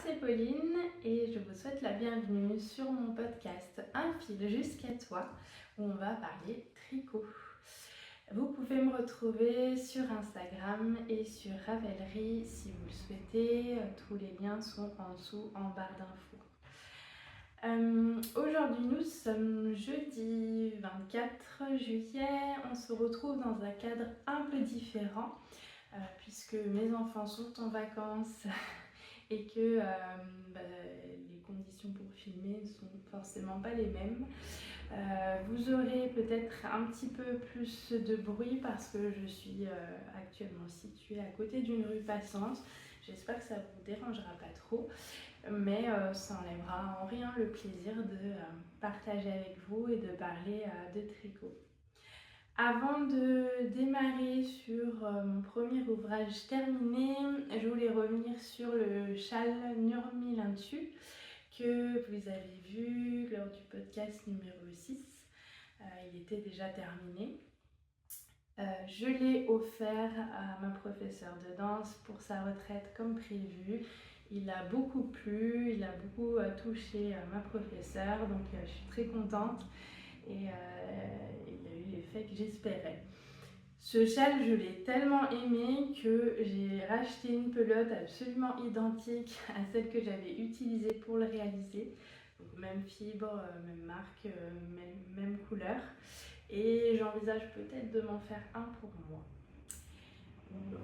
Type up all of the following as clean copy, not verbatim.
c'est Pauline et je vous souhaite la bienvenue sur mon podcast Un fil jusqu'à toi où on va parler tricot. Vous pouvez me retrouver sur Instagram et sur Ravelry si vous le souhaitez. Tous les liens sont en dessous en barre d'infos. Aujourd'hui nous sommes jeudi 24 juillet. On se retrouve dans un cadre un peu différent puisque mes enfants sont en vacances et que les conditions pour filmer ne sont forcément pas les mêmes. Vous aurez peut-être un petit peu plus de bruit parce que je suis actuellement située à côté d'une rue passante. J'espère que ça ne vous dérangera pas trop, mais ça n'enlèvera en rien le plaisir de partager avec vous et de parler de tricot. Avant de démarrer sur mon premier ouvrage terminé, je voulais revenir sur le châle Nurmi-Lintu que vous avez vu lors du podcast numéro 6. Il était déjà terminé. Je l'ai offert à ma professeure de danse pour sa retraite comme prévu. Il a beaucoup plu, il a beaucoup touché ma professeure, donc je suis très contente. Et il a eu l'effet que j'espérais. Ce châle, je l'ai tellement aimé que j'ai racheté une pelote absolument identique à celle que j'avais utilisée pour le réaliser. Donc même fibre, même marque, même couleur. Et j'envisage peut-être de m'en faire un pour moi.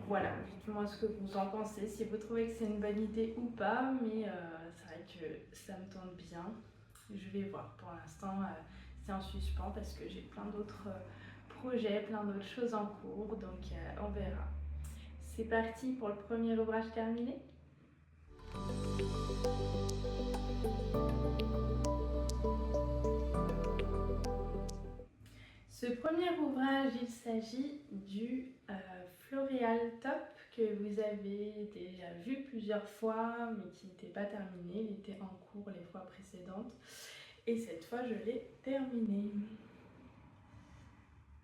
Voilà, dites-moi ce que vous en pensez, si vous trouvez que c'est une bonne idée ou pas, mais c'est vrai que ça me tente bien. Je vais voir. Pour l'instant, c'est en suspens parce que j'ai plein d'autres projets, plein d'autres choses en cours, donc on verra. C'est parti pour le premier ouvrage terminé. Ce premier ouvrage, il s'agit du Floréal Top que vous avez déjà vu plusieurs fois mais qui n'était pas terminé. Il était en cours les fois précédentes et cette fois je l'ai terminé.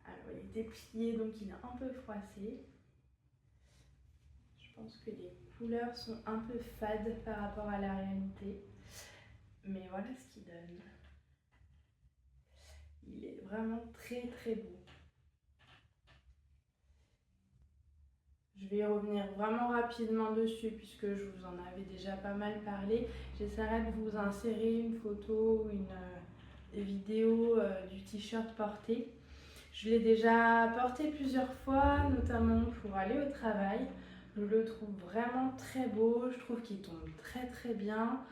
Alors il est déplié donc il est un peu froissé. Je pense que les couleurs sont un peu fades par rapport à la réalité. Mais voilà ce qu'il donne. Il est vraiment très très beau. Je vais y revenir vraiment rapidement dessus puisque je vous en avais déjà pas mal parlé. J'essaierai de vous insérer une photo ou une vidéo du t-shirt porté. Je l'ai déjà porté plusieurs fois, notamment pour aller au travail. Je le trouve vraiment très beau, je trouve qu'il tombe très très bien.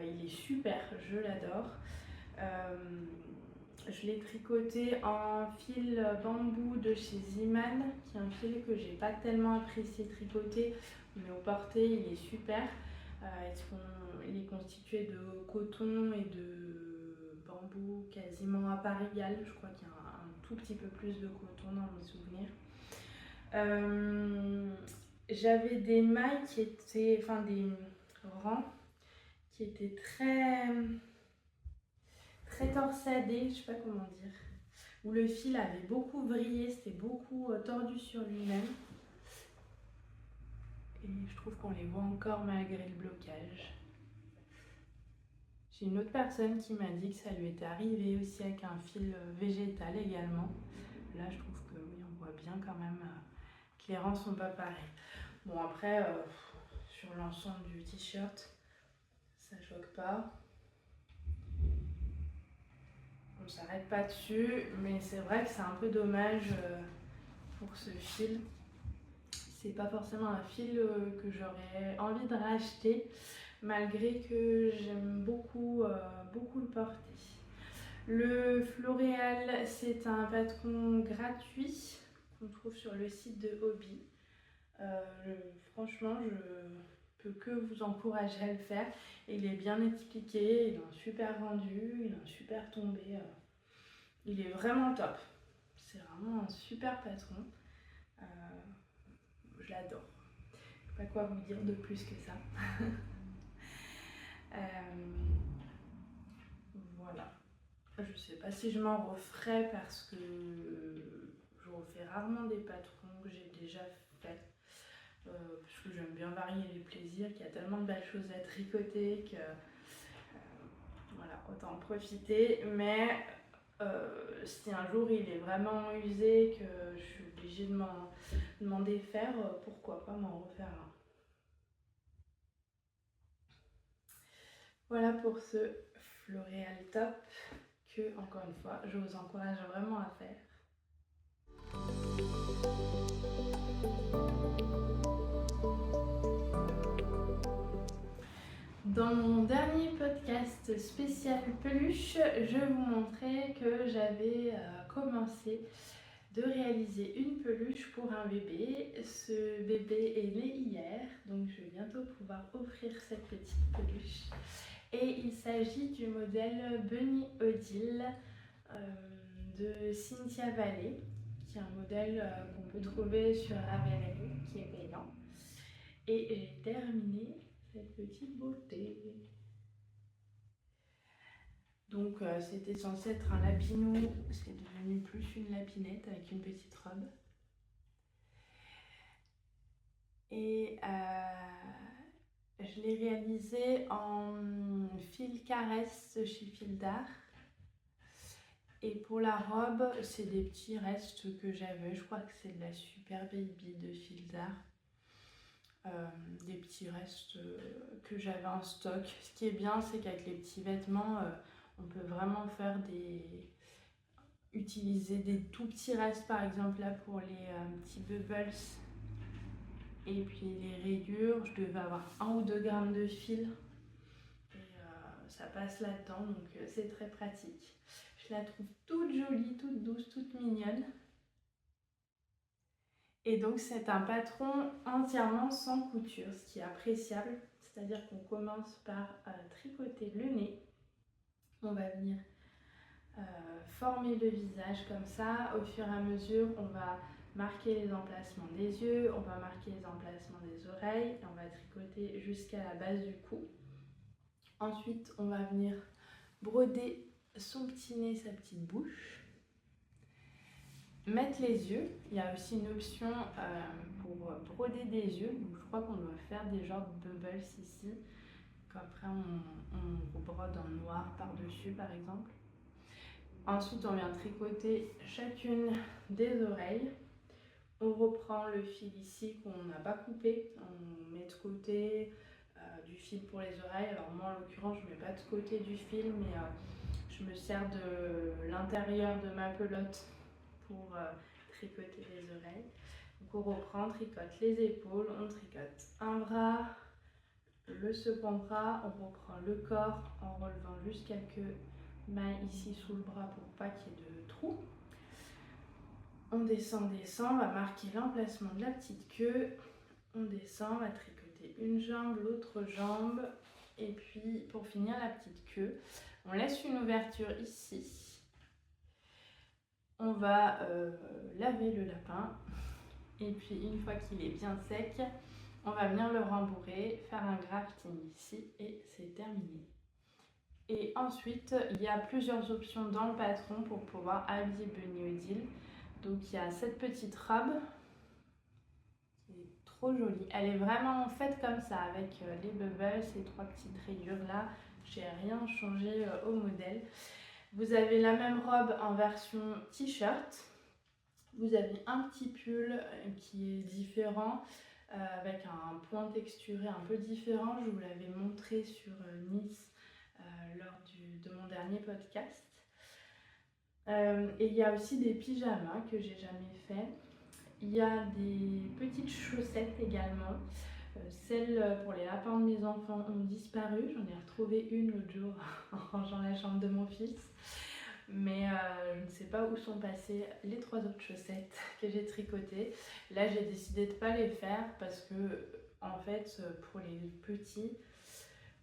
Il est super, je l'adore. Je l'ai tricoté en fil bambou de chez Ziman, qui est un fil que j'ai pas tellement apprécié tricoter, mais au porté il est super. Il est constitué de coton et de bambou quasiment à part égale. Je crois qu'il y a un tout petit peu plus de coton dans mes souvenirs. J'avais des mailles qui étaient, enfin des rangs qui étaient très torsadés, je sais pas comment dire, où le fil avait beaucoup vrillé, c'était beaucoup tordu sur lui-même. Et je trouve qu'on les voit encore malgré le blocage. J'ai une autre personne qui m'a dit que ça lui était arrivé aussi avec un fil végétal également. Là, je trouve que oui, on voit bien quand même que les rangs sont pas pareils. Bon, après, sur l'ensemble du t-shirt, ça choque pas. On s'arrête pas dessus, mais c'est vrai que c'est un peu dommage pour ce fil. C'est pas forcément un fil que j'aurais envie de racheter, malgré que j'aime beaucoup le porter. Le Floréal, c'est un patron gratuit qu'on trouve sur le site de Hobby. Franchement, je peux que vous encourager à le faire. Il est bien expliqué, il a un super rendu, il a un super tombé. Il est vraiment top. C'est vraiment un super patron. Je l'adore. Je ne sais pas quoi vous dire de plus que ça. Voilà. Je ne sais pas si je m'en referai parce que je refais rarement des patrons que j'ai déjà fait. parce que j'aime bien varier les plaisirs, qu'il y a tellement de belles choses à tricoter que voilà, autant en profiter. Mais si un jour il est vraiment usé, que je suis obligée de m'en défaire, pourquoi pas m'en refaire un. Voilà pour ce Floréal Top que, encore une fois, je vous encourage vraiment à faire. Dans mon dernier podcast spécial peluche, je vous montrais que j'avais commencé de réaliser une peluche pour un bébé. Ce bébé est né hier, donc je vais bientôt pouvoir offrir cette petite peluche. Et il s'agit du modèle Bunny Odile de Cynthia Vallée, qui est un modèle qu'on peut trouver sur Ravelry, qui est payant. Et j'ai terminé cette petite beauté. Donc c'était censé être un lapinou, c'est devenu plus une lapinette avec une petite robe. Et je l'ai réalisé en fil caresse chez Fil d'Art. Et pour la robe, c'est des petits restes que j'avais. Je crois que c'est de la Super Baby de Fil d'Art. Des petits restes que j'avais en stock. Ce qui est bien, c'est qu'avec les petits vêtements, on peut vraiment faire utiliser des tout petits restes, par exemple là pour les petits bubbles et puis les rayures. Je devais avoir 1 ou 2 grammes de fil et ça passe là-dedans, donc c'est très pratique. Je la trouve toute jolie, toute douce, toute mignonne. Et donc c'est un patron entièrement sans couture, ce qui est appréciable. C'est-à-dire qu'on commence par tricoter le nez. On va venir former le visage comme ça. Au fur et à mesure, on va marquer les emplacements des yeux, on va marquer les emplacements des oreilles et on va tricoter jusqu'à la base du cou. Ensuite, on va venir broder son petit nez, sa petite bouche. Mettre les yeux, il y a aussi une option pour broder des yeux, donc je crois qu'on doit faire des genres de bubbles ici, qu'après on brode en noir par-dessus par exemple. Ensuite on vient tricoter chacune des oreilles, on reprend le fil ici qu'on n'a pas coupé, on met de côté du fil pour les oreilles. Alors moi en l'occurrence je ne mets pas de côté du fil, mais je me sers de l'intérieur de ma pelote pour tricoter les oreilles. Donc on reprend, on tricote les épaules, on tricote un bras, le second bras, on reprend le corps en relevant juste quelques mailles ici sous le bras pour pas qu'il y ait de trous. On descend, on va marquer l'emplacement de la petite queue, on descend, on va tricoter une jambe, l'autre jambe, et puis pour finir la petite queue, on laisse une ouverture ici. On va laver le lapin et puis une fois qu'il est bien sec, on va venir le rembourrer, faire un grafting ici et c'est terminé. Et ensuite, il y a plusieurs options dans le patron pour pouvoir habiller Bunny Odile. Donc il y a cette petite robe qui est trop jolie. Elle est vraiment faite comme ça avec les bubbles, ces 3 petites rayures là. J'ai rien changé au modèle. Vous avez la même robe en version t-shirt. Vous avez un petit pull qui est différent, avec un point texturé un peu différent. Je vous l'avais montré sur Nice lors de mon dernier podcast. Et il y a aussi des pyjamas que j'ai jamais fait. Il y a des petites chaussettes également. Celles pour les lapins de mes enfants ont disparu. J'en ai retrouvé une l'autre jour en rangeant la chambre de mon fils. Mais je ne sais pas où sont passées les 3 autres chaussettes que j'ai tricotées. Là, j'ai décidé de ne pas les faire parce que, en fait, pour les petits,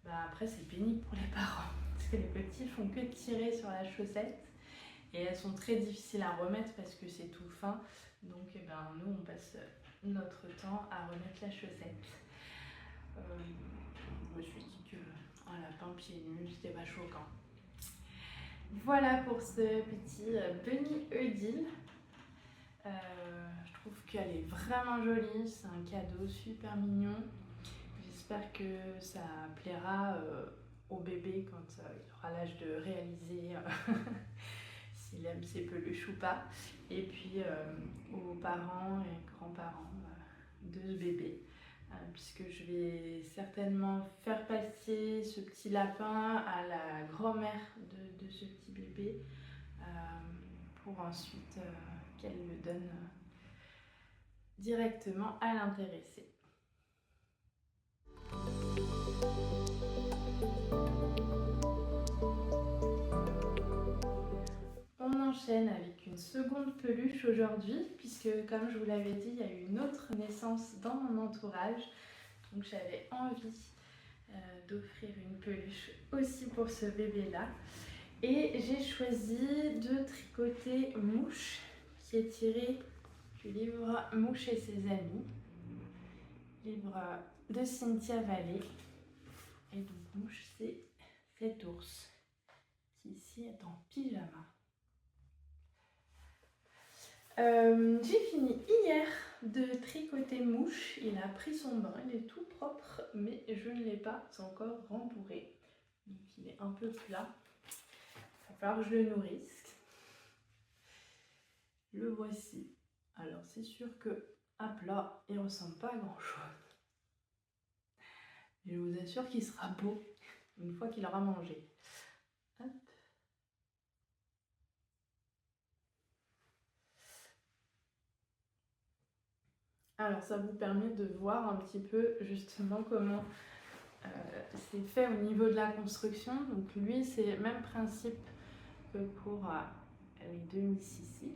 après c'est pénible pour les parents. Parce que les petits font que tirer sur la chaussette et elles sont très difficiles à remettre parce que c'est tout fin. Donc, nous, on passe notre temps à remettre la chaussette. Je me suis dit qu'un lapin pieds nus, c'était pas choquant. Voilà pour ce petit Bunny Odile. Je trouve qu'elle est vraiment jolie, c'est un cadeau super mignon. J'espère que ça plaira au bébé quand il aura l'âge de réaliser s'il aime ses peluches ou pas. Et puis aux parents et grands-parents de ce bébé. Puisque je vais certainement faire passer ce petit lapin à la grand-mère de ce petit bébé pour ensuite qu'elle le donne directement à l'intéressé. On enchaîne avec une seconde peluche aujourd'hui, puisque comme je vous l'avais dit, il y a eu une autre naissance dans mon entourage. Donc j'avais envie d'offrir une peluche aussi pour ce bébé-là. Et j'ai choisi de tricoter Mouche, qui est tiré du livre Mouche et ses amis, livre de Cynthia Vallée. Et donc Mouche, c'est cet ours qui ici est en pyjama. J'ai fini hier de tricoter Mouche. Il a pris son bain, il est tout propre, mais je ne l'ai pas encore rembourré. Donc il est un peu plat. Il va falloir que je le nourrisse. Le voici. Alors c'est sûr que à plat, il ne ressemble pas à grand chose. Je vous assure qu'il sera beau une fois qu'il aura mangé. Hop. Alors ça vous permet de voir un petit peu justement comment c'est fait au niveau de la construction. Donc lui c'est le même principe que pour les deux Miss ici.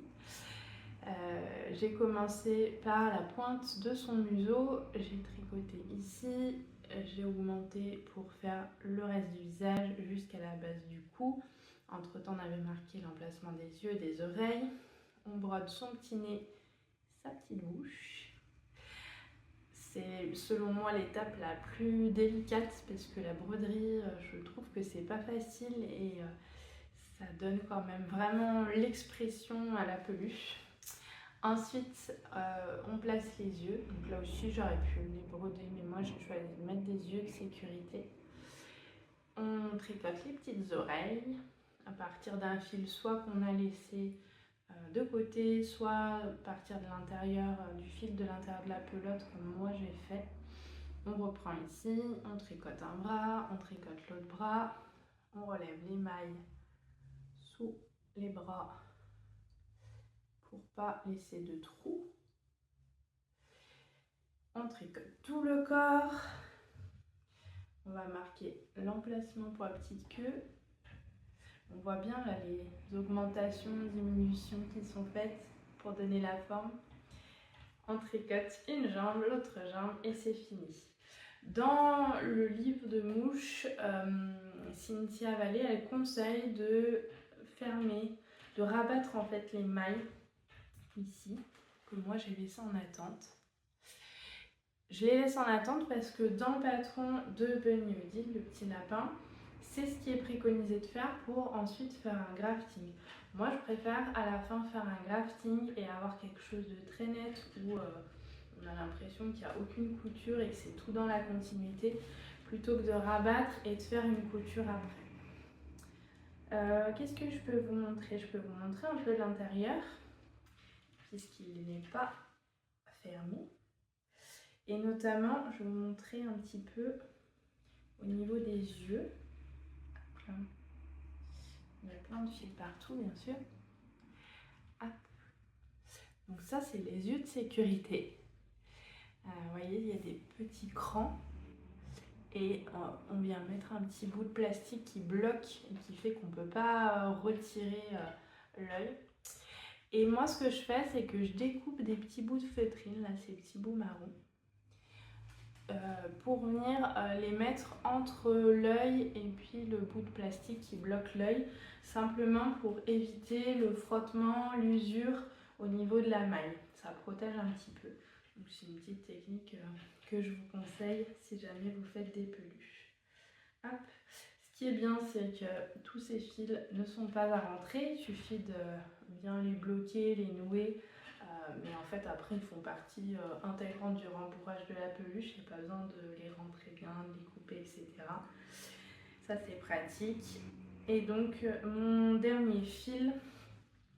J'ai commencé par la pointe de son museau, j'ai tricoté ici, j'ai augmenté pour faire le reste du visage jusqu'à la base du cou. Entre temps on avait marqué l'emplacement des yeux et des oreilles. On brode son petit nez, sa petite bouche. C'est selon moi l'étape la plus délicate parce que la broderie, je trouve que c'est pas facile et ça donne quand même vraiment l'expression à la peluche. Ensuite, on place les yeux. Donc là aussi, j'aurais pu les broder, mais moi j'ai choisi de mettre des yeux de sécurité. On tricote les petites oreilles à partir d'un fil soit qu'on a laissé de côté, soit partir de l'intérieur, du fil de l'intérieur de la pelote comme moi j'ai fait. On reprend ici, on tricote un bras, on tricote l'autre bras, on relève les mailles sous les bras pour pas laisser de trous. On tricote tout le corps. On va marquer l'emplacement pour la petite queue. On voit bien là les augmentations, diminutions qui sont faites pour donner la forme. On tricote une jambe, l'autre jambe et c'est fini. Dans le livre de Mouche, Cynthia Vallée, elle conseille de fermer, de rabattre en fait les mailles ici, que moi j'ai laissé en attente. Je les laisse en attente parce que dans le patron de Bunny Hoodie, le petit lapin, c'est ce qui est préconisé de faire pour ensuite faire un grafting. Moi, je préfère à la fin faire un grafting et avoir quelque chose de très net où on a l'impression qu'il n'y a aucune couture et que c'est tout dans la continuité, plutôt que de rabattre et de faire une couture après. Qu'est-ce que je peux vous montrer? Je peux vous montrer un peu l'intérieur, puisqu'il n'est pas fermé. Et notamment, je vais vous montrer un petit peu au niveau des yeux. Il y a plein de fils partout, bien sûr. Hop. Donc ça, c'est les yeux de sécurité. Vous voyez, il y a des petits crans. Et on vient mettre un petit bout de plastique qui bloque et qui fait qu'on ne peut pas retirer l'œil. Et moi, ce que je fais, c'est que je découpe des petits bouts de feutrine, là, ces petits bouts marrons. Pour venir les mettre entre l'œil et puis le bout de plastique qui bloque l'œil, simplement pour éviter le frottement, l'usure au niveau de la maille. Ça protège un petit peu. Donc c'est une petite technique que je vous conseille si jamais vous faites des peluches. Hop. Ce qui est bien, c'est que tous ces fils ne sont pas à rentrer. Il suffit de bien les bloquer, les nouer. Mais en fait après ils font partie intégrante du rembourrage de la peluche, il n'y a pas besoin de les rentrer bien, de les couper, etc. Ça c'est pratique. Et donc mon dernier fil,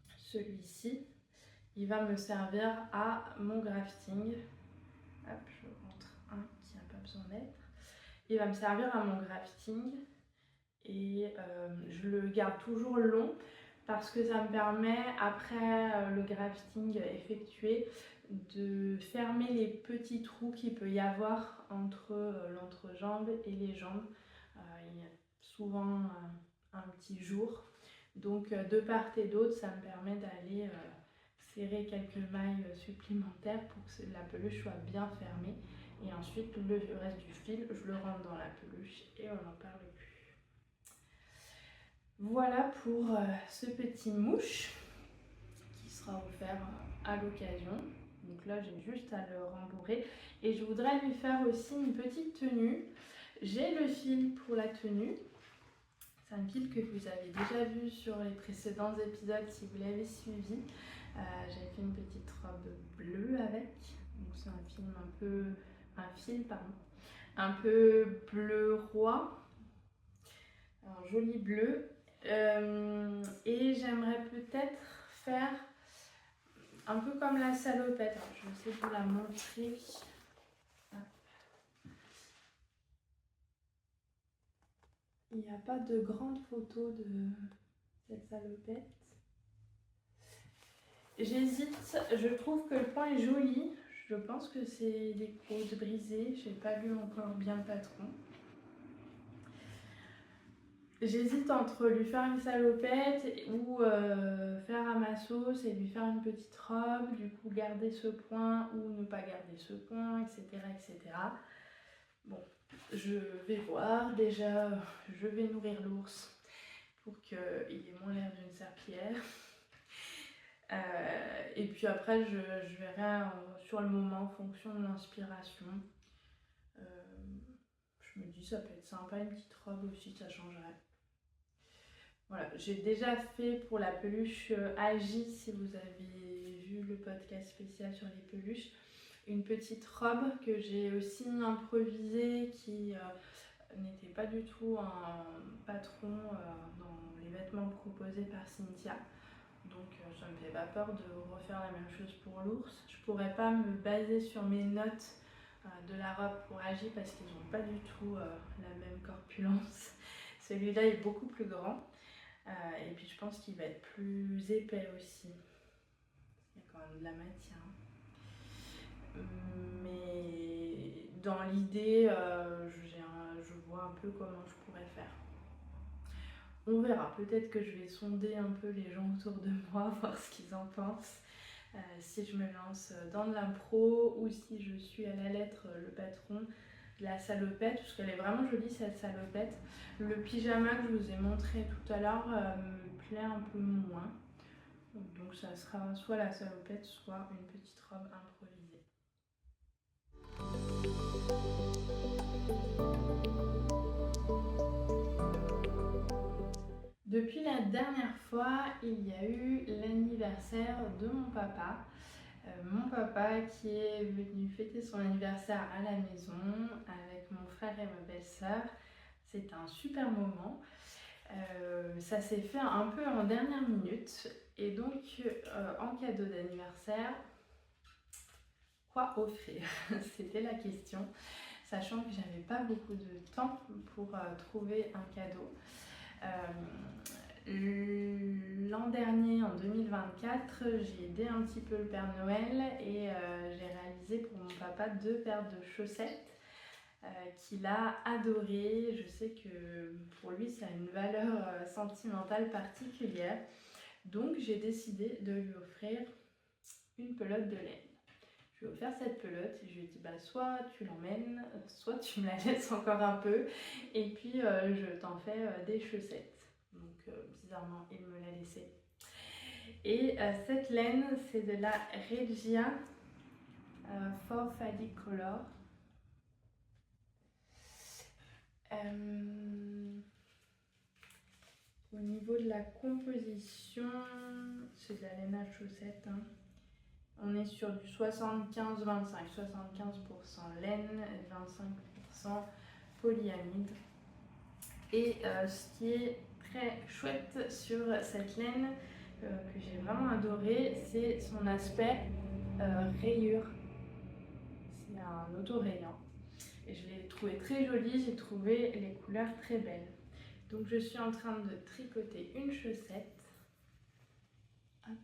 celui-ci, il va me servir à mon grafting. Hop, je montre un qui n'a pas besoin d'être. Il va me servir à mon grafting et je le garde toujours long parce que ça me permet, après le grafting effectué, de fermer les petits trous qu'il peut y avoir entre l'entrejambe et les jambes. Il y a souvent un petit jour. Donc de part et d'autre, ça me permet d'aller serrer quelques mailles supplémentaires pour que la peluche soit bien fermée. Et ensuite, le reste du fil, je le rentre dans la peluche et on n'en parle plus. Voilà pour ce petit mouche qui sera offert à l'occasion. Donc là, j'ai juste à le rembourrer. Et je voudrais lui faire aussi une petite tenue. J'ai le fil pour la tenue. C'est un fil que vous avez déjà vu sur les précédents épisodes si vous l'avez suivi. J'avais fait une petite robe bleue avec. Donc c'est un fil un peu bleu roi. Un joli bleu. Et j'aimerais peut-être faire un peu comme la salopette. Alors, je vais essayer de vous la montrer. Il n'y a pas de grande photo de cette salopette. J'hésite, je trouve que le point est joli. Je pense que c'est des côtes brisées. Je n'ai pas lu encore bien le patron. J'hésite entre lui faire une salopette ou faire à ma sauce et lui faire une petite robe, du coup garder ce point ou ne pas garder ce point, etc. etc. Bon, je vais voir. Déjà, je vais nourrir l'ours pour qu'il ait moins l'air d'une serpillière. Et puis après, je verrai sur le moment en fonction de l'inspiration. Je me dis, ça peut être sympa, une petite robe aussi, ça changerait. Voilà, j'ai déjà fait pour la peluche Agi, si vous avez vu le podcast spécial sur les peluches, une petite robe que j'ai aussi improvisée qui n'était pas du tout un patron dans les vêtements proposés par Cynthia. Donc ça ne me fait pas peur de refaire la même chose pour l'ours. Je pourrais pas me baser sur mes notes de la robe pour Agi parce qu'ils n'ont pas du tout la même corpulence. Celui-là est beaucoup plus grand. Et puis je pense qu'il va être plus épais aussi. Il y a quand même de la matière. Mais dans l'idée, je vois un peu comment je pourrais faire. On verra. Peut-être que je vais sonder un peu les gens autour de moi, voir ce qu'ils en pensent. Si je me lance dans de l'impro ou si je suis à la lettre le patron de la salopette, parce qu'elle est vraiment jolie cette salopette. Le pyjama que je vous ai montré tout à l'heure me plaît un peu moins. Donc ça sera soit la salopette, soit une petite robe improvisée. Depuis la dernière fois, il y a eu l'anniversaire de mon papa. Mon papa qui est venu fêter son anniversaire à la maison avec mon frère et ma belle-sœur. C'était un super moment. Ça s'est fait un peu en dernière minute. Et donc, en cadeau d'anniversaire, quoi offrir? C'était la question. Sachant que j'avais pas beaucoup de temps pour trouver un cadeau. L'an dernier, en 2024, j'ai aidé un petit peu le Père Noël et j'ai réalisé pour mon papa 2 paires de chaussettes qu'il a adorées. Je sais que pour lui, ça a une valeur sentimentale particulière. Donc, j'ai décidé de lui offrir une pelote de laine. Je lui ai offert cette pelote et je lui ai dit soit tu l'emmènes, soit tu me la laisses encore un peu et puis je t'en fais des chaussettes. Donc bizarrement il me l'a laissé. Et cette laine c'est de la Regia For Faddy Color. Au niveau de la composition, c'est de la laine à chaussettes. On est sur du 75-25, 75% laine et 25% polyamide. Et ce qui est très chouette sur cette laine, que j'ai vraiment adoré, c'est son aspect rayure. C'est un auto-rayant. Et je l'ai trouvé très joli, j'ai trouvé les couleurs très belles. Donc je suis en train de tricoter une chaussette. Hop.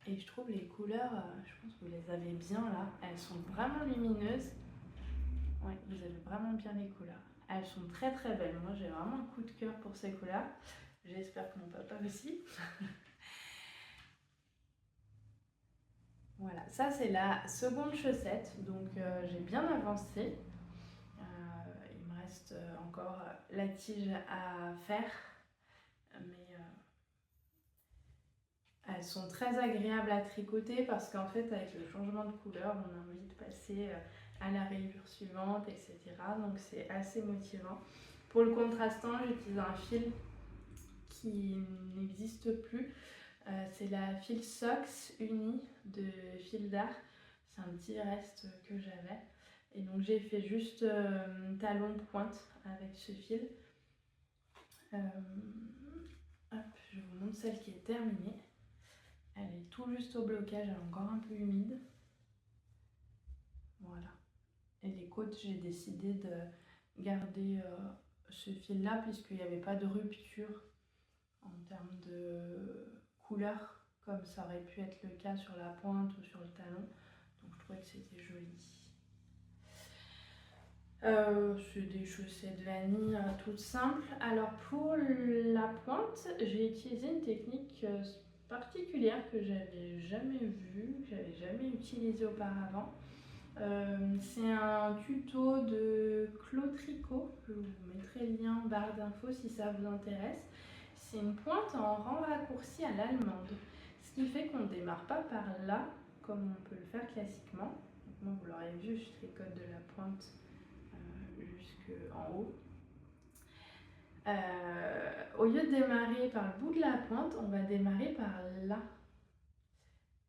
Et je trouve les couleurs, je pense que vous les avez bien là. Elles sont vraiment lumineuses. Oui, vous avez vraiment bien les couleurs. Elles sont très très belles. Moi j'ai vraiment un coup de cœur pour ces couleurs. J'espère que mon papa aussi. Voilà, ça c'est la seconde chaussette. Donc j'ai bien avancé. Il me reste encore la tige à faire. Mais elles sont très agréables à tricoter parce qu'en fait avec le changement de couleur on a envie de passer à la rayure suivante, etc. Donc c'est assez motivant. Pour le contrastant, j'utilise un fil qui n'existe plus. C'est la fil Sox Uni de Fil d'Art. C'est un petit reste que j'avais. Et donc j'ai fait juste talon pointe avec ce fil. Hop, je vous montre celle qui est terminée. Elle est tout juste au blocage, elle est encore un peu humide. Voilà. Et les côtes, j'ai décidé de garder ce fil-là puisqu'il n'y avait pas de rupture en termes de couleur, comme ça aurait pu être le cas sur la pointe ou sur le talon. Donc je trouvais que c'était joli. C'est des chaussettes vanille toutes simples. Alors pour la pointe, j'ai utilisé une technique particulière que j'avais jamais vue, que j'avais jamais utilisée auparavant. C'est un tuto de Claude Tricot, je vous mettrai le lien en barre d'infos si ça vous intéresse. C'est une pointe en rang raccourci à l'allemande, ce qui fait qu'on ne démarre pas par là comme on peut le faire classiquement. Donc moi vous l'aurez vu, je tricote de la pointe jusqu'en haut. Au lieu de démarrer par le bout de la pointe, on va démarrer par là,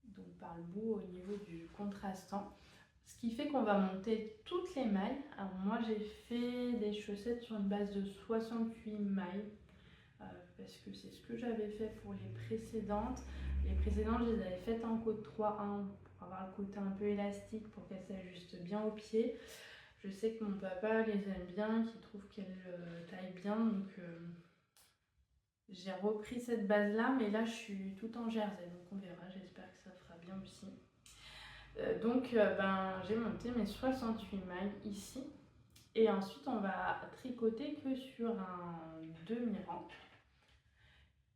donc par le bout au niveau du contrastant, ce qui fait qu'on va monter toutes les mailles. Alors moi j'ai fait des chaussettes sur une base de 68 mailles parce que c'est ce que j'avais fait pour les précédentes. Les précédentes, je les avais faites en côte 3-1 pour avoir le côté un peu élastique pour qu'elles s'ajustent bien au pied. Je sais que mon papa les aime bien, qu'il trouve qu'elles taillent bien, donc j'ai repris cette base-là, mais là je suis tout en jersey, donc on verra, j'espère que ça fera bien aussi. J'ai monté mes 68 mailles ici, et ensuite on va tricoter que sur un demi-rang.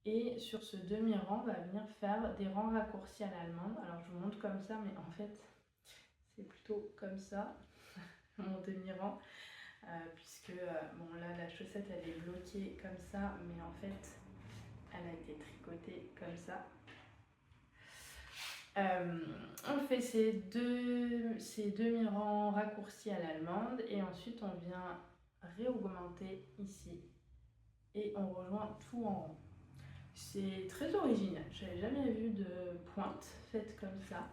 Et sur ce demi-rang, on va venir faire des rangs raccourcis à l'allemande. Alors je vous montre comme ça, mais en fait c'est plutôt comme ça, mon demi-rang. Puisque bon là la chaussette elle est bloquée comme ça, mais en fait elle a été tricotée comme ça. On fait ces demi-rangs raccourcis à l'allemande et ensuite on vient réaugmenter ici et on rejoint tout en rond. C'est très original, j'avais jamais vu de pointe faite comme ça.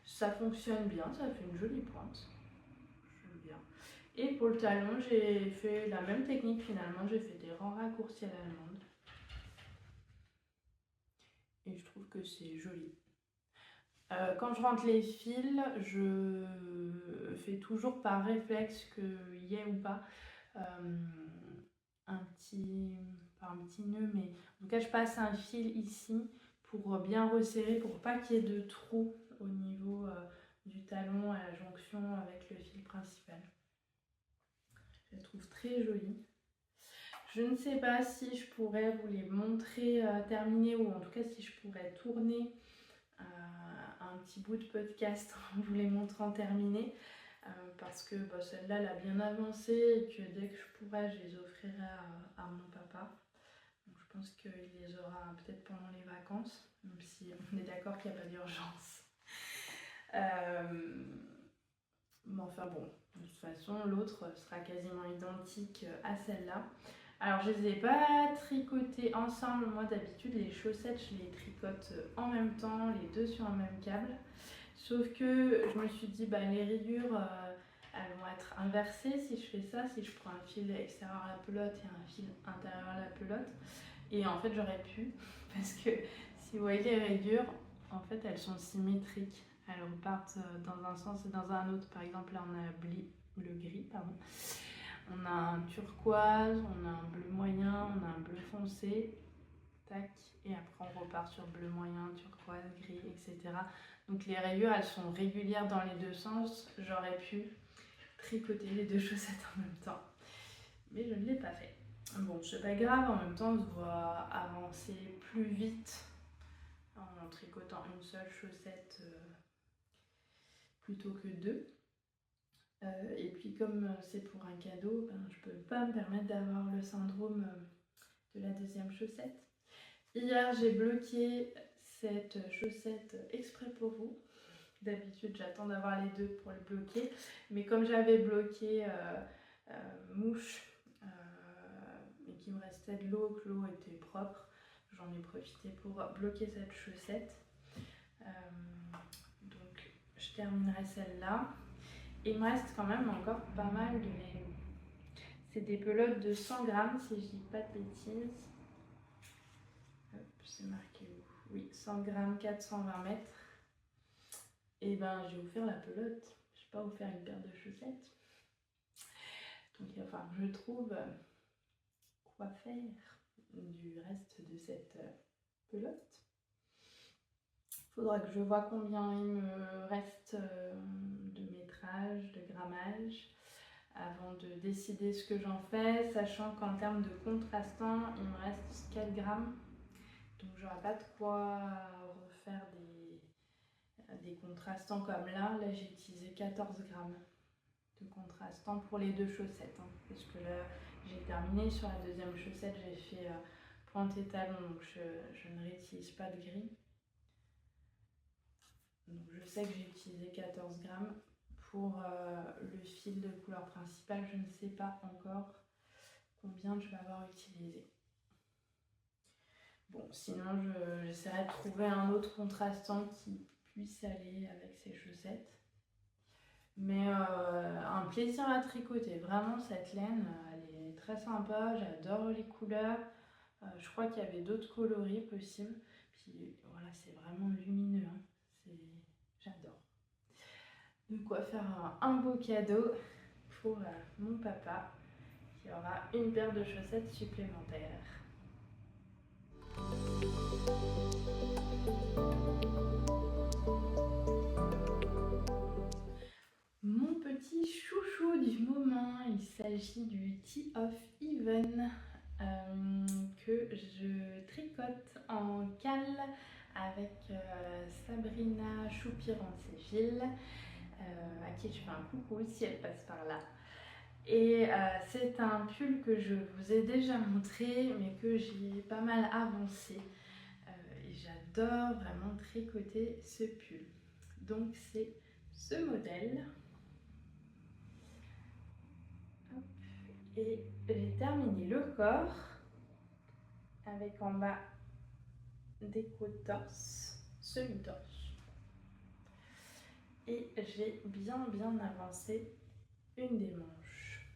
Ça fonctionne bien, ça fait une jolie pointe. J'aime bien. Et pour le talon, j'ai fait la même technique finalement, j'ai fait des rangs raccourcis à l'allemande. Et je trouve que c'est joli. Quand je rentre les fils, je fais toujours par réflexe qu'il y ait ou pas un petit nœud, mais en tout cas je passe un fil ici pour bien resserrer, pour pas qu'il y ait de trous au niveau du talon à la jonction avec le fil principal. Je la trouve très jolie. Je ne sais pas si je pourrais vous les montrer terminés ou en tout cas si je pourrais tourner un petit bout de podcast en vous les montrant terminés parce que celle-là elle a bien avancé et que dès que je pourrai je les offrirai à mon papa. Donc je pense qu'il les aura peut-être pendant les vacances, même si on est d'accord qu'il n'y a pas d'urgence. Mais enfin bon, de toute façon l'autre sera quasiment identique à celle-là. Alors je les ai pas tricotées ensemble, moi d'habitude les chaussettes je les tricote en même temps, les deux sur un même câble. Sauf que je me suis dit les rayures elles vont être inversées si je fais ça, si je prends un fil extérieur à la pelote et un fil intérieur à la pelote. Et en fait j'aurais pu, parce que si vous voyez les rayures, en fait elles sont symétriques. Elles repartent dans un sens et dans un autre. Par exemple là on a le gris, pardon. On a un turquoise, on a un bleu moyen, on a un bleu foncé, tac, et après on repart sur bleu moyen, turquoise, gris, etc. Donc les rayures elles sont régulières dans les deux sens. J'aurais pu tricoter les deux chaussettes en même temps, mais je ne l'ai pas fait. Bon, c'est pas grave, en même temps on doit avancer plus vite en tricotant une seule chaussette plutôt que deux. Et puis comme c'est pour un cadeau, je peux pas me permettre d'avoir le syndrome de la deuxième chaussette. Hier j'ai bloqué cette chaussette exprès pour vous. D'habitude j'attends d'avoir les deux pour le bloquer, mais comme j'avais bloqué mouche et qu'il me restait de l'eau, que l'eau était propre, j'en ai profité pour bloquer cette chaussette. Donc je terminerai celle-là. Il me reste quand même encore pas mal de laine. C'est des pelotes de 100 grammes si je dis pas de bêtises. Hop, c'est marqué où? Oui, 100 grammes, 420 mètres. Et je vais vous faire la pelote. Je vais pas vous faire une paire de chaussettes. Donc il va falloir que je trouve quoi faire du reste de cette pelote. Il faudra que je vois combien il me reste de métrage, de grammage, avant de décider ce que j'en fais, sachant qu'en termes de contrastant, il me reste 4 grammes. Donc j'aurai pas de quoi refaire des contrastants comme là. Là j'ai utilisé 14 grammes de contrastant pour les deux chaussettes. Parce que là j'ai terminé sur la deuxième chaussette, j'ai fait pointe et talon, donc je ne réutilise pas de gris. Donc je sais que j'ai utilisé 14 grammes. Pour le fil de couleur principale, je ne sais pas encore combien je vais avoir utilisé. Bon, sinon j'essaierai de trouver un autre contrastant qui puisse aller avec ces chaussettes. Mais un plaisir à tricoter, vraiment cette laine, elle est très sympa, j'adore les couleurs. Je crois qu'il y avait d'autres coloris possibles. Puis voilà, c'est vraiment lumineux, j'adore. De quoi faire un beau cadeau pour mon papa qui aura une paire de chaussettes supplémentaires. Mon petit chouchou du moment, il s'agit du Tea of Even que je tricote en cale avec Sabrina Choupir-Ancéville, à qui je fais un coucou si elle passe par là. Et c'est un pull que je vous ai déjà montré, mais que j'ai pas mal avancé. Et j'adore vraiment tricoter ce pull. Donc c'est ce modèle. Hop. Et j'ai terminé le corps avec en bas des côtes-torse, semi-torse. Et j'ai bien avancé une des manches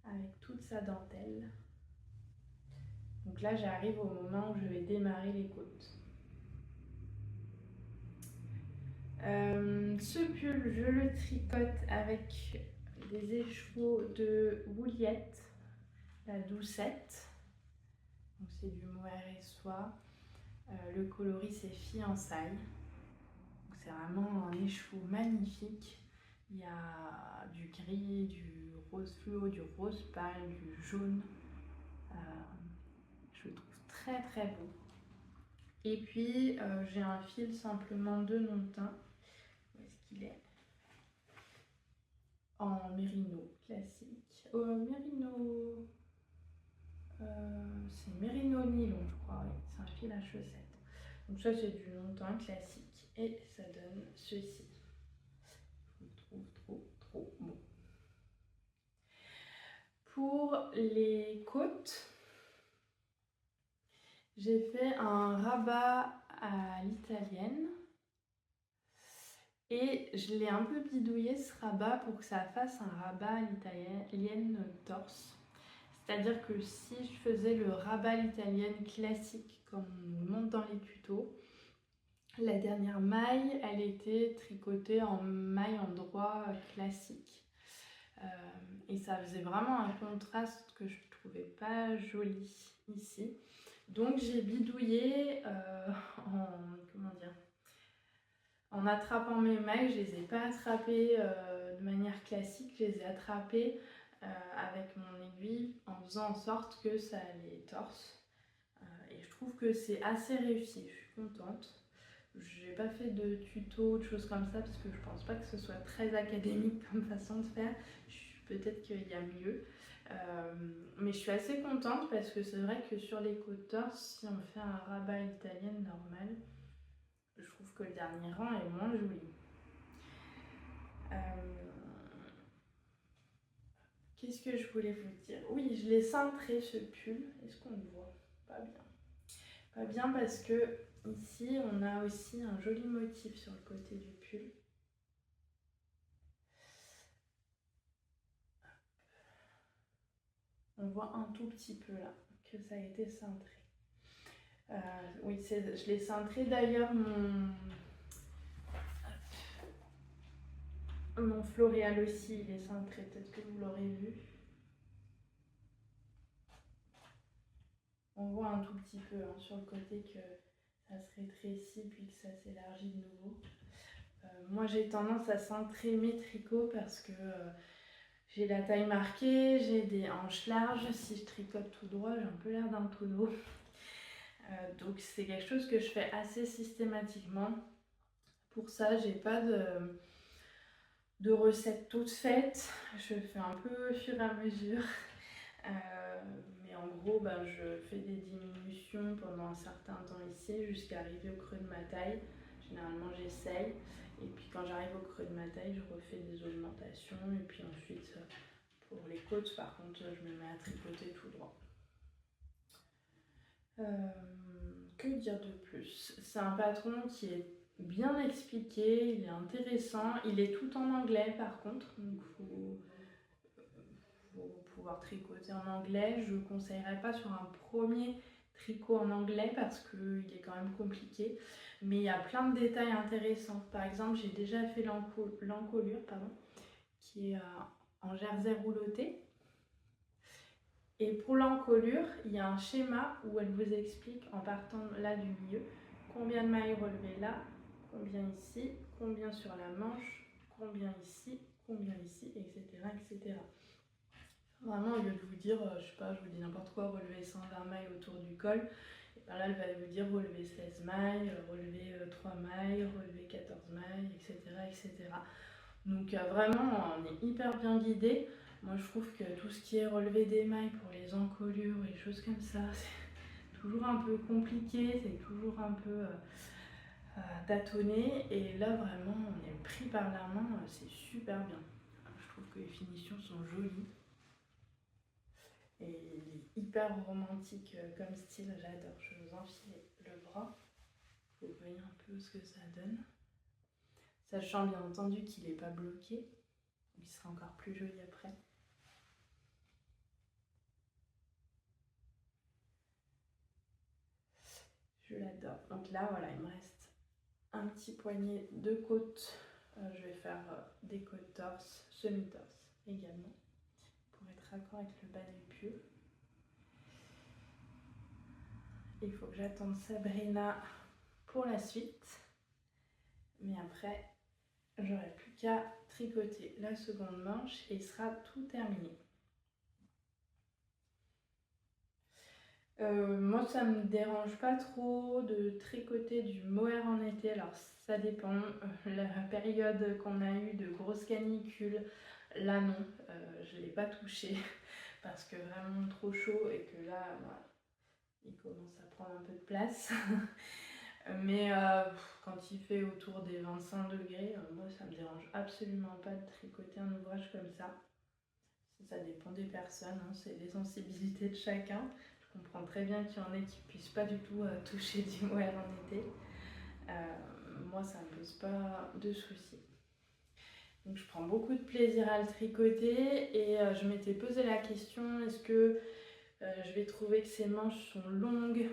avec toute sa dentelle. Donc là j'arrive au moment où je vais démarrer les côtes. Ce pull je le tricote avec des écheveaux de Wouliette, la doucette. Donc c'est du mohair et soie. Le coloris c'est fiançailles. C'est vraiment un écheveau magnifique. Il y a du gris, du rose fluo, du rose pâle, du jaune. Je le trouve très beau. Et puis j'ai un fil simplement de non-teint. Où est-ce qu'il est? En mérino classique. Mérino. C'est mérino nylon, je crois. Oui. C'est un fil à chaussettes. Donc ça c'est du non-teint classique. Et ça donne ceci. Je le trouve trop beau. Pour les côtes, j'ai fait un rabat à l'italienne et je l'ai un peu bidouillé ce rabat pour que ça fasse un rabat à l'italienne torse. C'est-à-dire que si je faisais le rabat à l'italienne classique comme on le montre dans les tutos, la dernière maille, elle était tricotée en maille en droit classique. Et ça faisait vraiment un contraste que je trouvais pas joli ici. Donc j'ai bidouillé en attrapant mes mailles. Je les ai pas attrapées de manière classique, je les ai attrapées avec mon aiguille en faisant en sorte que ça les torse. Et je trouve que c'est assez réussi, je suis contente. J'ai pas fait de tuto, de choses comme ça, parce que je pense pas que ce soit très académique comme façon de faire. Peut-être qu'il y a mieux. Mais je suis assez contente parce que c'est vrai que sur les côtes torse, si on fait un rabat à l'italienne normal, je trouve que le dernier rang est moins joli. Qu'est-ce que je voulais vous dire? Oui, je l'ai cintré ce pull. Est-ce qu'on le voit? Pas bien. Pas bien parce que ici, on a aussi un joli motif sur le côté du pull. On voit un tout petit peu là que ça a été cintré. Oui, je l'ai cintré d'ailleurs, mon floréal aussi, il est cintré, peut-être que vous l'aurez vu. On voit un tout petit peu sur le côté que ça se rétrécit puis que ça s'élargit de nouveau. Moi j'ai tendance à cintrer mes tricots parce que j'ai la taille marquée, j'ai des hanches larges. Si je tricote tout droit, j'ai un peu l'air d'un tonneau. Donc c'est quelque chose que je fais assez systématiquement. Pour ça, j'ai pas de recettes toutes faites. Je fais un peu au fur et à mesure. Mais en gros, je fais des diminutions pendant un certain temps ici jusqu'à arriver au creux de ma taille. Généralement, j'essaye. Et puis quand j'arrive au creux de ma taille, je refais des augmentations. Et puis ensuite, pour les côtes, par contre, je me mets à tricoter tout droit. Que dire de plus? C'est un patron qui est bien expliqué, il est intéressant. Il est tout en anglais par contre, donc faut pouvoir tricoter en anglais. Je ne conseillerais pas sur un premier tricot en anglais parce qu'il est quand même compliqué. Mais il y a plein de détails intéressants. Par exemple, j'ai déjà fait l'encolure, qui est en jersey rouloté. Et pour l'encolure, il y a un schéma où elle vous explique, en partant là du milieu, combien de mailles relever là, combien ici, combien sur la manche, combien ici, etc. etc. Vraiment, au lieu de vous dire, je sais pas, je vous dis n'importe quoi, relever 120 mailles autour du col, et ben là, elle va vous dire relever 16 mailles, relever 3 mailles, relever 14 mailles, etc. etc. Donc vraiment, on est hyper bien guidé. Moi, je trouve que tout ce qui est relevé des mailles pour les encolures et les choses comme ça, c'est toujours un peu compliqué, c'est toujours un peu tâtonné. Et là, vraiment, on est pris par la main, c'est super bien. Je trouve que les finitions sont jolies. Et il est hyper romantique comme style, j'adore. Je vais vous enfiler le bras. Vous voyez un peu ce que ça donne. Sachant bien entendu qu'il n'est pas bloqué. Il sera encore plus joli après. Je l'adore. Donc là, voilà, il me reste un petit poignet de côtes. Je vais faire des côtes torse, semi-torse également, pour être raccord avec le bas du pull. Il faut que j'attende Sabrina pour la suite. Mais après, j'aurai plus qu'à tricoter la seconde manche et il sera tout terminé. Moi, ça me dérange pas trop de tricoter du mohair en été. Alors, ça dépend. La période qu'on a eue de grosses canicules, là non, je ne l'ai pas touché parce que vraiment trop chaud et que là, voilà, il commence à prendre un peu de place. Mais quand il fait autour des 25 degrés, moi, ça me dérange absolument pas de tricoter un ouvrage comme ça. Ça dépend des personnes, hein, c'est les sensibilités de chacun. Je comprends très bien qu'il y en ait qui ne puissent pas du tout toucher du mohair en été. Moi, ça ne me pose pas de soucis. Donc je prends beaucoup de plaisir à le tricoter et je m'étais posé la question, est-ce que je vais trouver que ces manches sont longues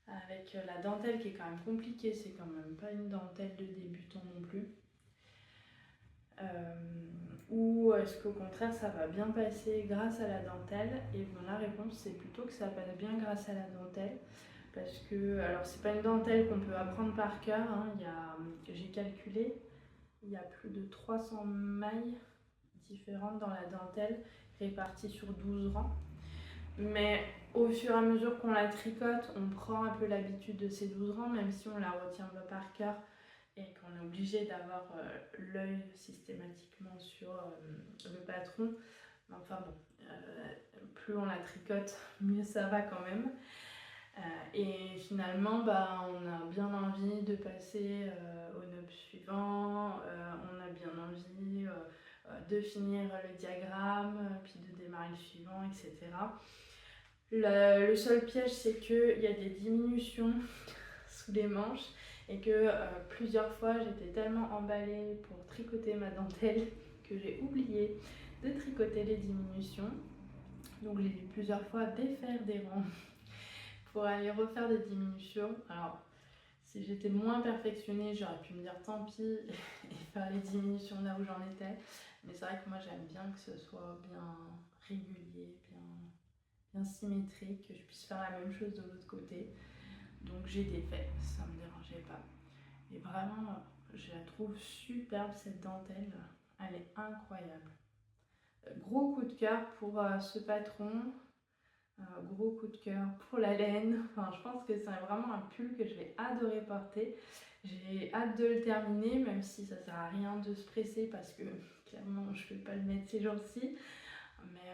avec la dentelle qui est quand même compliquée, c'est quand même pas une dentelle de débutant non plus. Ou est-ce qu'au contraire ça va bien passer grâce à la dentelle? Et bon, la réponse c'est plutôt que ça passe bien grâce à la dentelle. Parce que, alors c'est pas une dentelle qu'on peut apprendre par cœur, hein, j'ai calculé, il y a plus de 300 mailles différentes dans la dentelle, réparties sur 12 rangs. Mais au fur et à mesure qu'on la tricote, on prend un peu l'habitude de ces 12 rangs, même si on la retient pas par cœur et qu'on est obligé d'avoir l'œil systématiquement sur le patron. Enfin bon, plus on la tricote, mieux ça va quand même. Et finalement, on a bien envie de passer au nob suivant, on a bien envie de finir le diagramme, puis de démarrer le suivant, etc. Le seul piège, c'est qu'il y a des diminutions sous les manches et que plusieurs fois, j'étais tellement emballée pour tricoter ma dentelle que j'ai oublié de tricoter les diminutions. Donc j'ai dû plusieurs fois défaire des rangs pour aller refaire des diminutions. Alors, si j'étais moins perfectionnée, j'aurais pu me dire tant pis et faire les diminutions là où j'en étais. Mais c'est vrai que moi, j'aime bien que ce soit bien régulier, bien symétrique, que je puisse faire la même chose de l'autre côté. Donc j'ai défait, ça me dérangeait pas. Et vraiment, je la trouve superbe cette dentelle, elle est incroyable. Gros coup de cœur pour ce patron. Gros coup de cœur pour la laine. Enfin, je pense que c'est vraiment un pull que je vais adorer porter. J'ai hâte de le terminer, même si ça sert à rien de se presser parce que clairement je ne vais pas le mettre ces jours-ci. Mais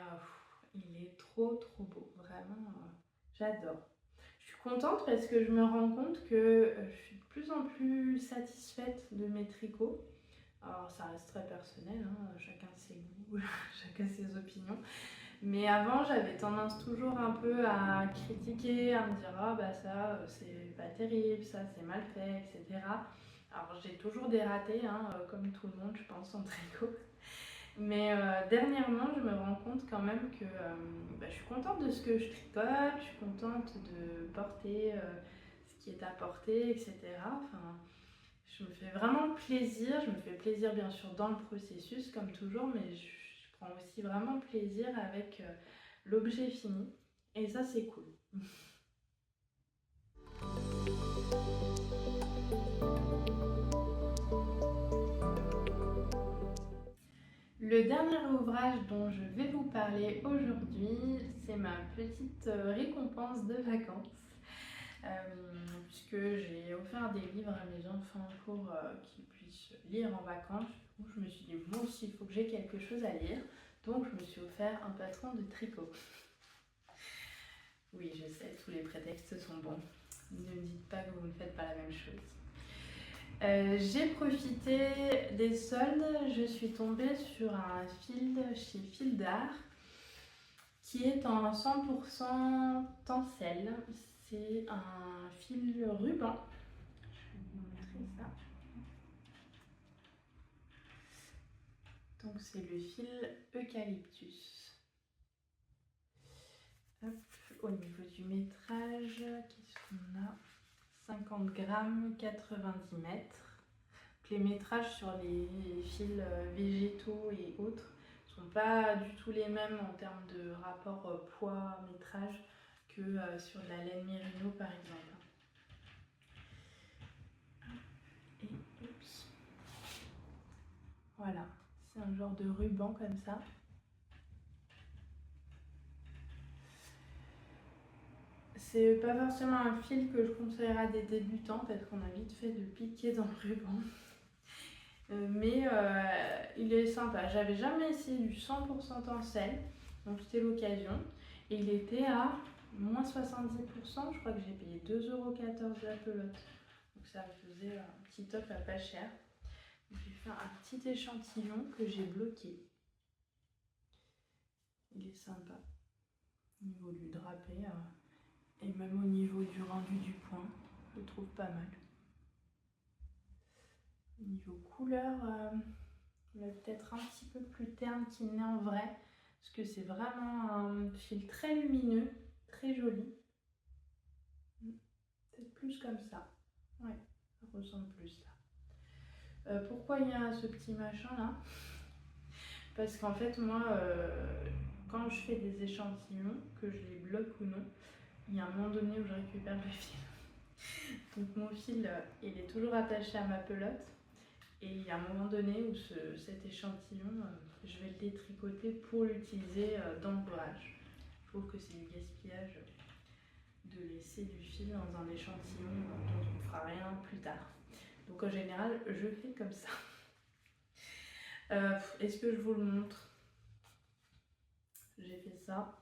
il est trop beau, vraiment, j'adore. Je suis contente parce que je me rends compte que je suis de plus en plus satisfaite de mes tricots. Alors ça reste très personnel, hein, chacun ses goûts, chacun ses opinions. Mais avant, j'avais tendance toujours un peu à critiquer, à me dire ah bah ça c'est pas terrible, ça c'est mal fait, etc. Alors j'ai toujours des ratés, hein, comme tout le monde, je pense, en tricot. Mais dernièrement, je me rends compte quand même que je suis contente de ce que je tricote, je suis contente de porter ce qui est à porter, etc. Enfin, je me fais vraiment plaisir, je me fais plaisir bien sûr dans le processus comme toujours, mais je prends aussi vraiment plaisir avec l'objet fini et ça c'est cool. Le dernier ouvrage dont je vais vous parler aujourd'hui, c'est ma petite récompense de vacances. Puisque j'ai offert des livres à mes enfants pour qu'ils puissent lire en vacances. Donc je me suis dit, moi aussi, il faut que j'ai quelque chose à lire. Donc je me suis offert un patron de tricot. Oui, je sais, tous les prétextes sont bons. Ne me dites pas que vous ne faites pas la même chose. J'ai profité des soldes, je suis tombée sur un fil chez Fil d'Art qui est en 100% tencel. C'est un fil ruban. Je vais vous montrer ça. Donc c'est le fil eucalyptus. Hop, au niveau du métrage, qu'est-ce qu'on a? 50 grammes, 90 mètres. Les métrages sur les fils végétaux et autres ne sont pas du tout les mêmes en termes de rapport poids-métrage que sur de la laine mérino par exemple. Et oups. Voilà, c'est un genre de ruban comme ça. C'est pas forcément un fil que je conseillerais à des débutants parce qu'on a vite fait de piquer dans le ruban. Mais il est sympa. J'avais jamais essayé du 100% tencel, donc c'était l'occasion. Et il était à moins 70%, je crois que j'ai payé 2,14 € la pelote. Donc ça me faisait un petit top à pas cher. J'ai fait un petit échantillon que j'ai bloqué. il est sympa. Au niveau du drapé et même au niveau du rendu du point, je le trouve pas mal. Au niveau couleur, il est peut-être un petit peu plus terne qu'il n'est en vrai, parce que c'est vraiment un fil très lumineux, très joli. Peut-être plus comme ça. Ouais, ça ressemble plus là. Pourquoi il y a ce petit machin là? Parce qu'en fait, moi, quand je fais des échantillons, que je les bloque ou non, il y a un moment donné où je récupère le fil. Donc mon fil, il est toujours attaché à ma pelote. Et il y a un moment donné où cet échantillon, je vais le détricoter pour l'utiliser dans l'ouvrage. Je trouve que c'est du gaspillage de laisser du fil dans un échantillon dont on ne fera rien plus tard. Donc en général, je fais comme ça. Est-ce que je vous le montre? J'ai fait ça.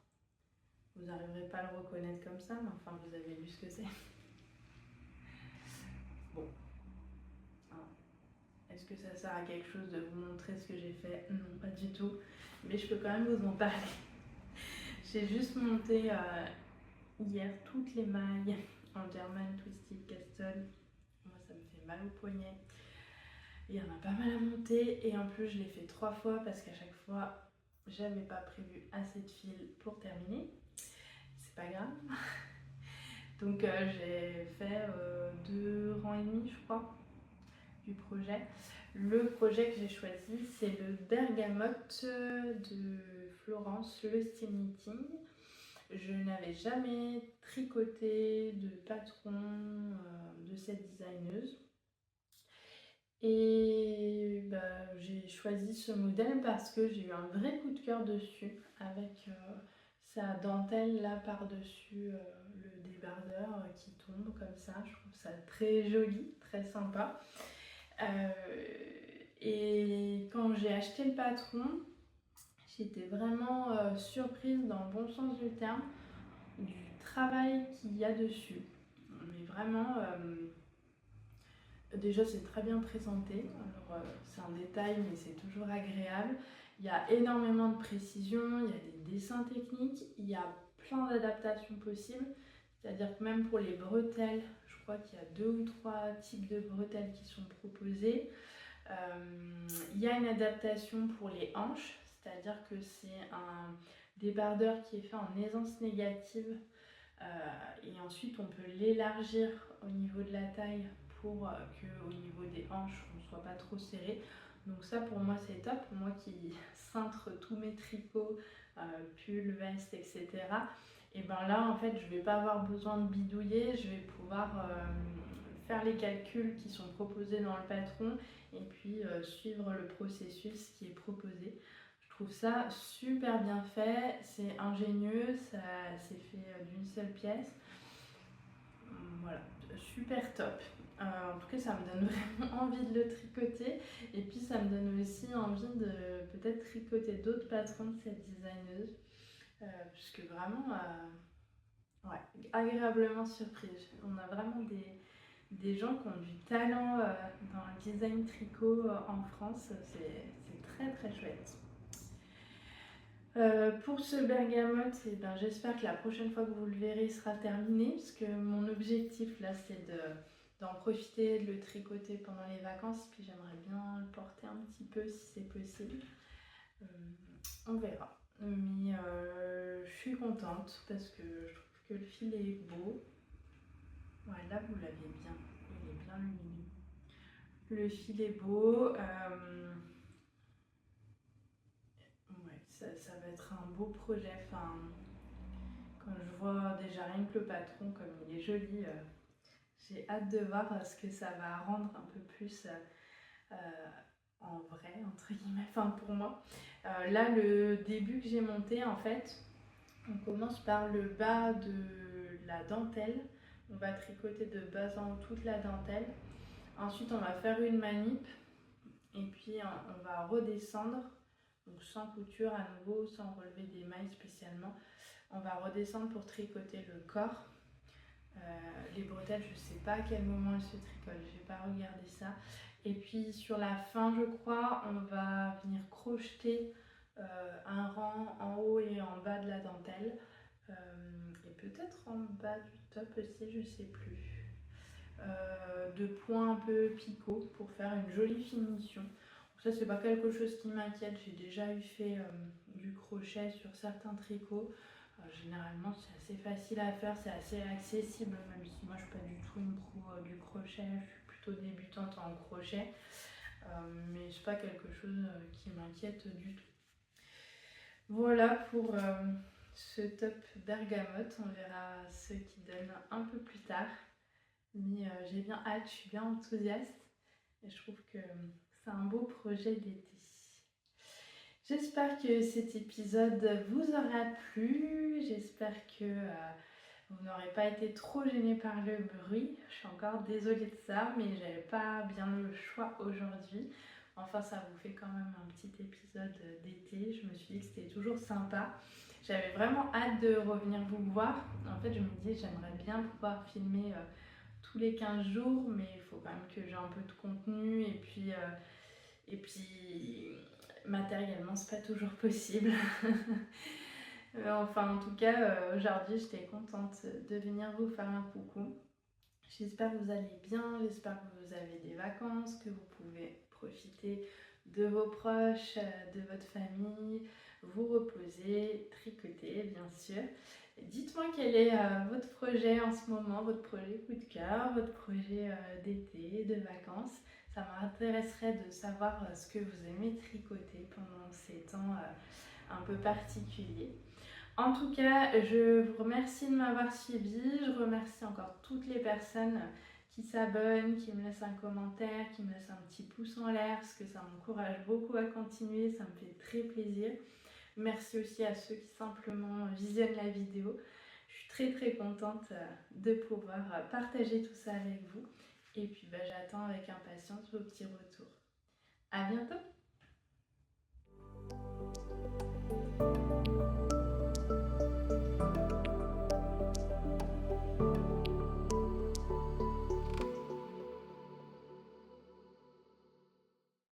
Vous n'arriverez pas à le reconnaître comme ça, mais enfin vous avez vu ce que c'est. Bon. Est-ce que ça sert à quelque chose de vous montrer ce que j'ai fait? Non, pas du tout. Mais je peux quand même vous en parler. J'ai juste monté hier toutes les mailles en German Twisted Castle. Moi, ça me fait mal au poignet. Il y en a pas mal à monter et en plus, je l'ai fait 3 fois parce qu'à chaque fois, j'avais pas prévu assez de fil pour terminer. C'est pas grave. Donc, j'ai fait 2 rangs et demi, je crois, du projet. Le projet que j'ai choisi, c'est le Bergamote de Florence, le style knitting. Je n'avais jamais tricoté de patron de cette designeuse. Et bah, j'ai choisi ce modèle parce que j'ai eu un vrai coup de cœur dessus avec sa dentelle là par-dessus le débardeur qui tombe comme ça. Je trouve ça très joli, très sympa. Et quand j'ai acheté le patron, j'étais vraiment surprise dans le bon sens du terme du travail qu'il y a dessus. Mais vraiment, déjà c'est très bien présenté. Alors c'est un détail mais c'est toujours agréable. Il y a énormément de précision, il y a des dessins techniques, il y a plein d'adaptations possibles. C'est-à-dire que même pour les bretelles, je crois qu'il y a 2 ou 3 types de bretelles qui sont proposées. Il y a une adaptation pour les hanches, c'est-à-dire que c'est un débardeur qui est fait en aisance négative et ensuite on peut l'élargir au niveau de la taille pour qu'au niveau des hanches on ne soit pas trop serré. Donc ça pour moi c'est top, moi qui cintre tous mes tricots, pulls, vestes, etc. Et ben là en fait je vais pas avoir besoin de bidouiller, je vais pouvoir faire les calculs qui sont proposés dans le patron et puis suivre le processus qui est proposé. Je trouve ça super bien fait, c'est ingénieux, ça c'est fait d'une seule pièce. Voilà, super top. En tout cas, ça me donne vraiment envie de le tricoter. Et puis, ça me donne aussi envie de peut-être tricoter d'autres patrons de cette designeuse. Puisque vraiment, ouais, agréablement surprise. On a vraiment des gens qui ont du talent dans le design tricot en France. C'est très très chouette. Pour ce bergamote, eh ben, j'espère que la prochaine fois que vous le verrez, il sera terminé. Parce que mon objectif là, c'est d'en profiter, de le tricoter pendant les vacances. Puis j'aimerais bien le porter un petit peu si c'est possible. On verra. Mais je suis contente parce que je trouve que le fil est beau. Ouais, là vous l'avez bien, il est bien lumineux. Le fil est beau. Ouais, ça va être un beau projet. Enfin, quand je vois déjà rien que le patron, comme il est joli, j'ai hâte de voir ce que ça va rendre un peu plus en vrai, entre guillemets, enfin pour moi. Là, le début que j'ai monté, en fait, on commence par le bas de la dentelle. On va tricoter de bas en haut toute la dentelle. Ensuite, on va faire une manip et puis on va redescendre, donc sans couture à nouveau, sans relever des mailles spécialement. On va redescendre pour tricoter le corps. Les bretelles, je ne sais pas à quel moment elles se tricotent, je n'ai pas regardé ça. Et puis sur la fin, je crois, on va venir crocheter un rang en haut et en bas de la dentelle, et peut-être en bas du top aussi, je sais plus. De points un peu picots pour faire une jolie finition. Ça, c'est pas quelque chose qui m'inquiète. J'ai déjà eu fait du crochet sur certains tricots. Généralement, c'est assez facile à faire, c'est assez accessible, même si moi je suis pas du tout une pro du crochet. Je suis plutôt débutante en crochet, mais c'est pas quelque chose qui m'inquiète du tout. Voilà pour ce top bergamote. On verra ce qui donne un peu plus tard. Mais j'ai bien hâte, je suis bien enthousiaste et je trouve que c'est un beau projet d'été. J'espère que cet épisode vous aura plu, j'espère que vous n'aurez pas été trop gêné par le bruit. Je suis encore désolée de ça, mais j'avais pas bien le choix aujourd'hui. Enfin, ça vous fait quand même un petit épisode d'été. Je me suis dit que c'était toujours sympa. J'avais vraiment hâte de revenir vous voir. En fait, je me dis j'aimerais bien pouvoir filmer tous les 15 jours, mais il faut quand même que j'ai un peu de contenu et puis matériellement, c'est pas toujours possible. Enfin, en tout cas, aujourd'hui, j'étais contente de venir vous faire un coucou. J'espère que vous allez bien, j'espère que vous avez des vacances, que vous pouvez profiter de vos proches, de votre famille, vous reposer, tricoter bien sûr. Dites-moi quel est votre projet en ce moment, votre projet coup de cœur, votre projet d'été, de vacances. Ça m'intéresserait de savoir ce que vous aimez tricoter pendant ces temps un peu particuliers. En tout cas, je vous remercie de m'avoir suivi. Je remercie encore toutes les personnes qui s'abonnent, qui me laissent un commentaire, qui me laissent un petit pouce en l'air, parce que ça m'encourage beaucoup à continuer, ça me fait très plaisir. Merci aussi à ceux qui simplement visionnent la vidéo. Je suis très contente de pouvoir partager tout ça avec vous. Et puis j'attends avec impatience vos petits retours. À bientôt!